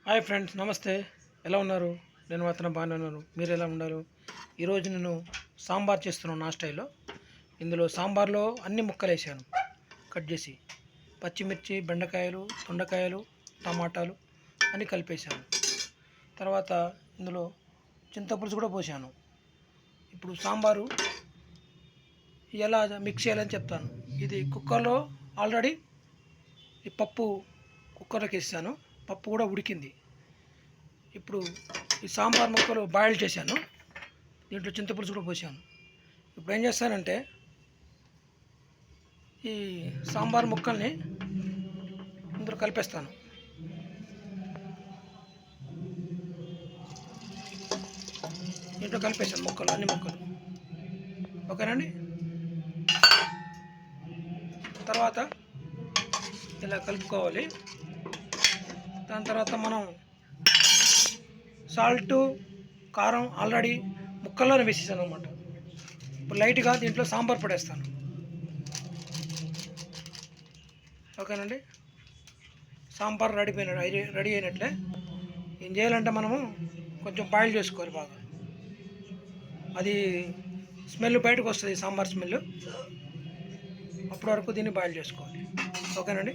Hi friends, నమస్తే. ఎలా ఉన్నారు? నేను మాత్రం బాగానే ఉన్నాను. మీరు ఎలా ఉన్నారు? ఈరోజు నేను సాంబార్ చేస్తున్నాను నా స్టైల్లో. ఇందులో సాంబార్లో అన్ని ముక్కలు వేసాను కట్ చేసి. పచ్చిమిర్చి, బెండకాయలు, దొండకాయలు, టమాటాలు అన్నీ కలిపేసాను. తర్వాత ఇందులో చింతపులుసు కూడా పోసాను. ఇప్పుడు సాంబారు ఎలా మిక్స్ చేయాలని చెప్తాను. ఇది కుక్కర్లో ఆల్రెడీ ఈ పప్పు కుక్కర్లోకి వేసాను. పప్పు కూడా ఉడికింది. ఇప్పుడు ఈ సాంబార్ ముక్కలు బాయిల్ చేశాను. దీంట్లో చింతపులుసు కూడా పోసాను. ఇప్పుడు ఏం చేస్తానంటే ఈ సాంబార్ ముక్కల్ని ఇందులో కలిపేస్తాను. దీంట్లో కలిపేసాను ముక్కలు, అన్ని ముక్కలు. ఓకేనండి. తర్వాత ఇలా కలుపుకోవాలి. దాని తర్వాత మనం సాల్ట్, కారం ఆల్రెడీ ముక్కల్లోనే వేసేసాను అనమాట. ఇప్పుడు లైట్గా దీంట్లో సాంబార్ పడేస్తాను. ఓకేనండి. సాంబార్ రెడీ అయినట్లే. ఏం చేయాలంటే మనము కొంచెం బాయిల్ చేసుకోవాలి బాగా. అది స్మెల్ బయటకు వస్తుంది, సాంబార్ స్మెల్. అప్పటి వరకు దీన్ని బాయిల్ చేసుకోవాలి. ఓకేనండి.